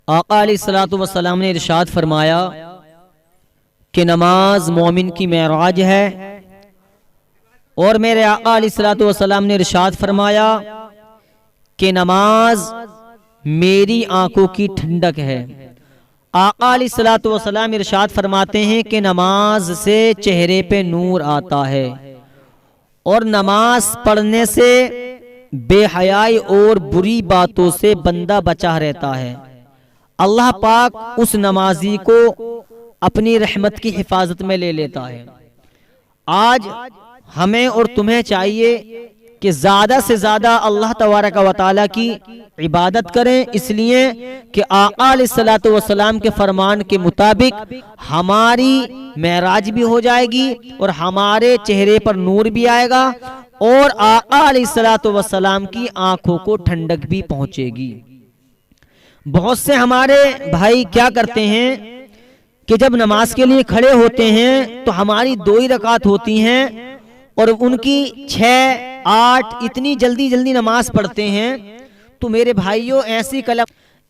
آقا علیہ الصلوۃ والسلام نے ارشاد فرمایا کہ نماز مومن کی معراج ہے، اور میرے آقا علیہ الصلوۃ والسلام نے ارشاد فرمایا کہ نماز میری آنکھوں کی ٹھنڈک ہے۔ آقا علیہ الصلوۃ والسلام ارشاد فرماتے ہیں کہ نماز سے چہرے پہ نور آتا ہے، اور نماز پڑھنے سے بے حیائی اور بری باتوں سے بندہ بچا رہتا ہے۔ اللہ پاک اس نمازی کو اپنی رحمت کی حفاظت میں لے لیتا ہے۔ آج ہمیں اور تمہیں چاہیے کہ زیادہ سے زیادہ اللہ تبارک و تعالیٰ کی عبادت کریں، اس لیے کہ آقا علیہ الصلوۃ والسلام کے فرمان کے مطابق ہماری معراج بھی ہو جائے گی اور ہمارے چہرے پر نور بھی آئے گا، اور آقا علیہ الصلوۃ والسلام کی آنکھوں کو ٹھنڈک بھی پہنچے گی۔ بہت سے ہمارے بھائی کیا کرتے ہیں کہ جب نماز کے لیے کھڑے ہوتے ہیں تو ہماری 2 ہی رکعت ہوتی ہیں، اور ان کی 6 8 اتنی جلدی نماز پڑھتے ہیں۔ تو میرے بھائیوں ایسی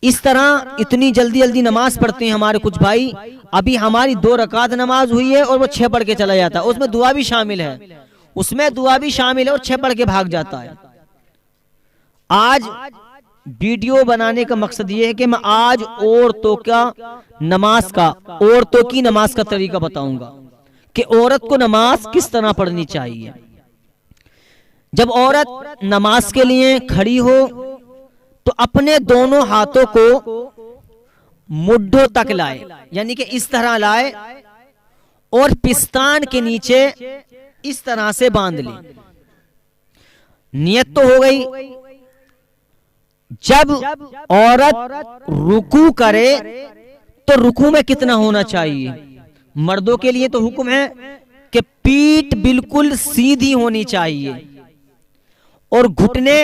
اس طرح اتنی جلدی نماز پڑھتے ہیں ہمارے کچھ بھائی، ابھی ہماری 2 رکعت نماز ہوئی ہے اور وہ 6 پڑھ کے چلا جاتا ہے، اس میں دعا بھی شامل ہے، اور 6 پڑھ کے بھاگ جاتا ہے۔ آج ویڈیو بنانے کا مقصد یہ ہے کہ میں آج عورتوں کی نماز کا طریقہ بتاؤں گا کہ عورت کو نماز کس طرح پڑھنی چاہیے۔ جب عورت نماز کے لیے کھڑی ہو تو اپنے دونوں ہاتھوں کو مڈھوں تک لائے، یعنی کہ اس طرح لائے، اور پستان کے نیچے اس طرح سے باندھ لے۔ نیت تو ہو گئی۔ جب عورت رکوع کرے تو رکوع میں کتنا ہونا چاہیے؟ مردوں کے لیے تو حکم ہے کہ پیٹھ بالکل سیدھی ہونی چاہیے، اور گھٹنے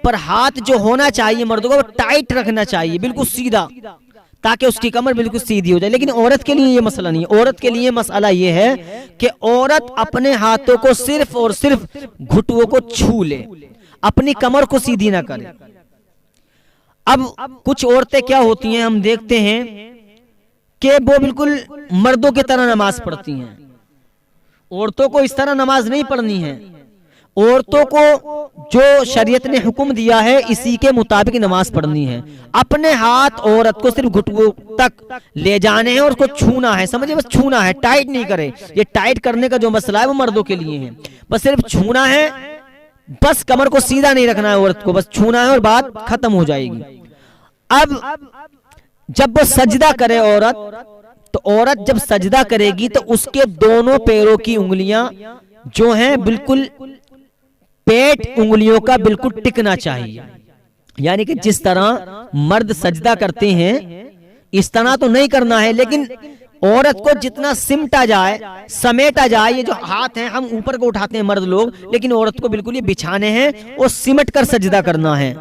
پر ہاتھ جو ہونا چاہیے مردوں کو وہ ٹائٹ رکھنا چاہیے، بالکل سیدھا، تاکہ اس کی کمر بالکل سیدھی ہو جائے۔ لیکن عورت کے لیے یہ مسئلہ نہیں ہے۔ عورت کے لیے مسئلہ یہ ہے کہ عورت اپنے ہاتھوں کو صرف اور صرف گھٹنوں کو چھو لے، اپنی کمر کو سیدھی نہ کرے۔ اب کچھ عورتیں کیا ہوتی ہیں، ہم دیکھتے ہیں کہ وہ بالکل مردوں کی طرح نماز پڑھتی ہیں۔ عورتوں کو اس طرح نماز نہیں پڑھنی ہے۔ عورتوں کو جو شریعت نے حکم دیا ہے اسی کے مطابق نماز پڑھنی ہے۔ اپنے ہاتھ عورت کو صرف گھٹنوں تک لے جانے ہیں اور اس کو چھونا ہے، سمجھے، بس چھونا ہے، ٹائٹ نہیں کرے۔ یہ ٹائٹ کرنے کا جو مسئلہ ہے وہ مردوں کے لیے ہے، بس صرف چھونا ہے، بس کمر کو سیدھا نہیں رکھنا ہے عورت کو، بس چھونا ہے اور بات ختم ہو جائے گی۔ اب جب وہ سجدہ کرے عورت، تو عورت جب سجدہ کرے گی تو اس کے دونوں پیروں کی انگلیاں جو ہیں بالکل پیٹ انگلیوں کا بالکل ٹکنا چاہیے، یعنی کہ جس طرح مرد سجدہ کرتے ہیں اس طرح تو نہیں کرنا ہے، لیکن عورت کو جتنا سمٹا جائے، سمیٹا جائے۔ یہ جو ہاتھ ہیں ہم اوپر کو اٹھاتے ہیں مرد لوگ، لیکن عورت کو بالکل یہ بچھانے ہیں اور سمٹ کر سجدہ کرنا ہے۔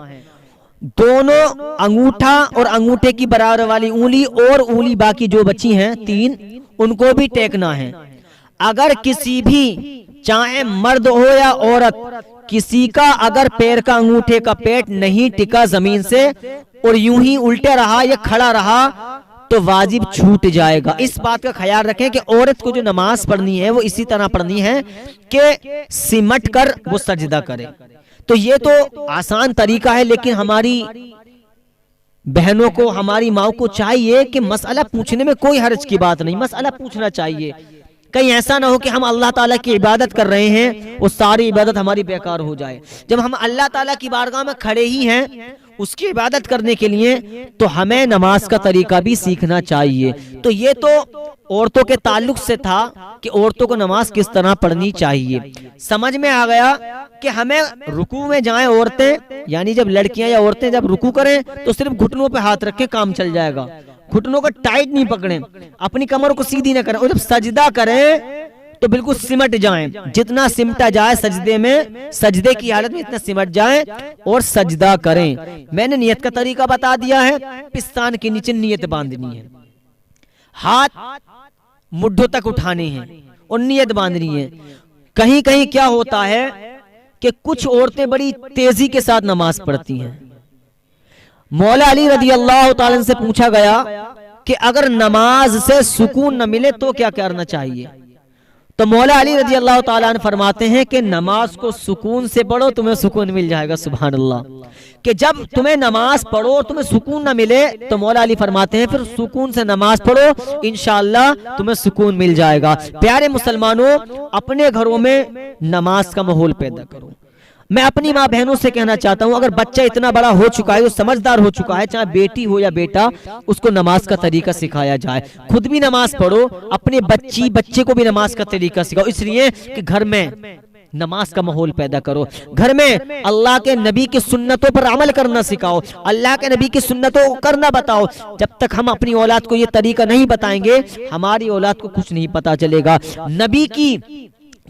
دونوں انگوٹھا اور انگوٹھے کی برابر والی انگلی اور انگلی باقی جو بچی ہیں 3، ان کو بھی ٹیکنا ہے۔ اگر کسی بھی، چاہے مرد ہو یا عورت، کسی کا اگر پیر کا انگوٹھے کا پیٹ نہیں ٹکا زمین سے اور یوں ہی الٹے رہا یا کھڑا رہا تو واجب چھوٹ جائے گا۔ اس بات کا خیال رکھیں کہ عورت کو جو نماز پڑھنی ہے وہ اسی طرح پڑھنی ہے کہ سمٹ کر وہ سجدہ کرے۔ تو یہ تو آسان طریقہ ہے، لیکن ہماری بہنوں کو، ہماری ماں کو چاہیے کہ مسئلہ پوچھنے میں کوئی حرج کی بات نہیں، مسئلہ پوچھنا چاہیے۔ کہیں ایسا نہ ہو کہ ہم اللہ تعالیٰ کی عبادت کر رہے ہیں وہ ساری عبادت ہماری بیکار ہو جائے۔ جب ہم اللہ تعالیٰ کی بارگاہ میں کھڑے ہی ہیں اس کی عبادت کرنے کے لیے تو ہمیں نماز کا طریقہ بھی سیکھنا چاہیے۔ تو یہ تو عورتوں کے تعلق سے تھا کہ عورتوں کو نماز کس طرح پڑھنی چاہیے۔ سمجھ میں آ گیا کہ ہمیں رکوع میں جائیں عورتیں، یعنی جب لڑکیاں یا عورتیں جب رکوع کریں تو صرف گھٹنوں پہ ہاتھ رکھ کے کام چل جائے گا، گھٹنوں کو ٹائٹ نہیں پکڑیں، اپنی کمر کو سیدھی نہ کریں، اور جب سجدہ کریں تو بالکل سمٹ جائیں، جتنا سمٹا جائے سجدے میں، سجدے کی حالت میں اتنا سمٹ جائیں اور سجدہ کریں۔ میں نے نیت کا طریقہ بتا دیا ہے، پستان کے نیچے نیت باندھنی ہے، ہاتھ مڈھوں تک اٹھانے ہیں اور نیت باندھنی ہے۔ کہیں کہیں کیا ہوتا ہے کہ کچھ عورتیں بڑی تیزی کے ساتھ نماز پڑھتی ہیں، مولا علی رضی اللہ تعالیٰ عنہ سے پوچھا گیا کہ اگر نماز سے سکون نہ ملے تو کیا کرنا چاہیے؟ تو مولا علی رضی اللہ تعالیٰ عنہ فرماتے ہیں کہ نماز کو سکون سے پڑھو، تمہیں سکون مل جائے گا۔ سبحان اللہ، کہ جب تمہیں نماز پڑھو اور تمہیں سکون نہ ملے تو مولا علی فرماتے ہیں پھر سکون سے نماز پڑھو، انشاءاللہ تمہیں سکون مل جائے گا۔ پیارے مسلمانوں، اپنے گھروں میں نماز کا ماحول پیدا کرو۔ میں اپنی ماں بہنوں سے کہنا چاہتا ہوں، اگر بچہ اتنا بڑا ہو چکا ہے، وہ سمجھدار ہو چکا ہے، چاہے بیٹی ہو یا بیٹا، اس کو نماز کا طریقہ سکھایا جائے۔ خود بھی نماز پڑھو، اپنے بچے کو بھی نماز کا طریقہ سکھاؤ، اس لیے کہ گھر میں نماز کا ماحول پیدا کرو۔ گھر میں اللہ کے نبی کی سنتوں پر عمل کرنا سکھاؤ، اللہ کے نبی کی سنتوں کو کرنا بتاؤ۔ جب تک ہم اپنی اولاد کو یہ طریقہ نہیں بتائیں گے، ہماری اولاد کو کچھ نہیں پتا چلے گا۔ نبی کی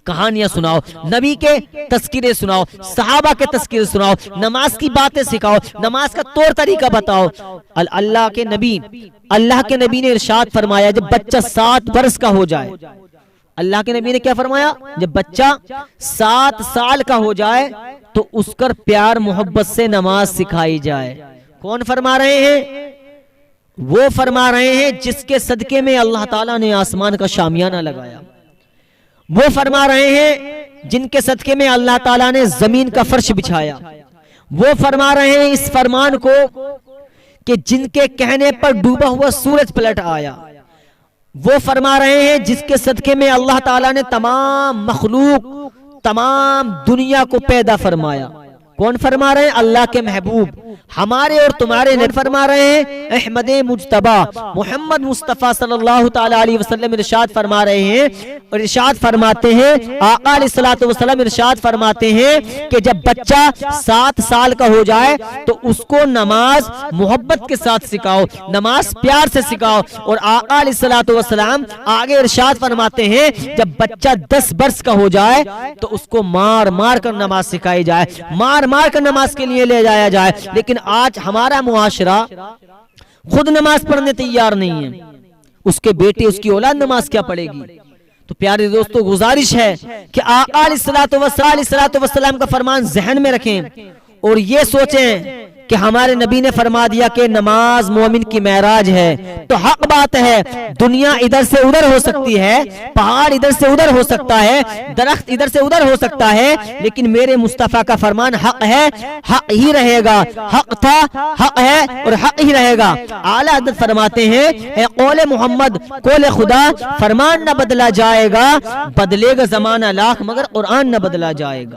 کہانیاں سناؤ، نبی کے تذکرے سناؤ، صحابہ کے تذکرے سناؤ، نماز کی باتیں سکھاؤ، نماز کا طور طریقہ بتاؤ۔ اللہ کے نبی نے ارشاد فرمایا جب بچہ 7 برس کا ہو جائے، اللہ کے نبی نے کیا فرمایا؟ جب بچہ 7 سال کا ہو جائے تو اس کا پیار محبت سے نماز سکھائی جائے۔ کون فرما رہے ہیں؟ وہ فرما رہے ہیں جس کے صدقے میں اللہ تعالیٰ نے آسمان کا شامیانہ لگایا۔ وہ فرما رہے ہیں جن کے صدقے میں اللہ تعالیٰ نے زمین کا فرش بچھایا۔ وہ فرما رہے ہیں اس فرمان کو کہ جن کے کہنے پر ڈوبا ہوا سورج پلٹ آیا۔ وہ فرما رہے ہیں جس کے صدقے میں اللہ تعالیٰ نے تمام مخلوق، تمام دنیا کو پیدا فرمایا۔ کون فرما رہے ہیں؟ اللہ کے محبوب، ہمارے اور تمہارے نبی فرما رہے ہیں احمد مجتبی محمد مصطفیٰ صلی اللہ تعالی علیہ وسلم ارشاد فرما رہے ہیں، اور ارشاد فرماتے ہیں آقا علیہ الصلوۃ والسلام ارشاد فرماتے ہیں کہ جب بچہ 7 سال کا ہو جائے تو اس کو نماز محبت کے ساتھ سکھاؤ، نماز پیار سے سکھاؤ۔ اور آقا علیہ الصلوۃ والسلام آگے ارشاد فرماتے ہیں جب بچہ 10 برس کا ہو جائے تو اس کو مار مار کر نماز سکھائی جائے، مار کر نماز کے لیے لے جایا جائے۔ لیکن آج ہمارا معاشرہ خود نماز پڑھنے تیار نہیں ہے، اس کے بیٹے، اس کی اولاد نماز کیا پڑھے گی؟ تو پیارے دوستو، گزارش ہے کہ آقا علیہ الصلوۃ والسلام کا فرمان ذہن میں رکھیں اور یہ سوچیں کہ ہمارے نبی نے فرما دیا کہ نماز مومن کی معراج ہے۔ تو حق بات ہے، دنیا ادھر سے ادھر ہو سکتی ہے، پہاڑ ادھر سے ادھر ہو سکتا ہے، درخت ادھر سے ادھر ہو سکتا ہے، لیکن میرے مصطفیٰ کا فرمان حق ہے، حق ہی رہے گا، حق تھا، حق ہے اور حق ہی رہے گا۔ اعلیٰ حضرت فرماتے ہیں اے قول محمد قول خدا، فرمان نہ بدلا جائے گا، بدلے گا زمانہ لاکھ مگر قرآن نہ بدلا جائے گا۔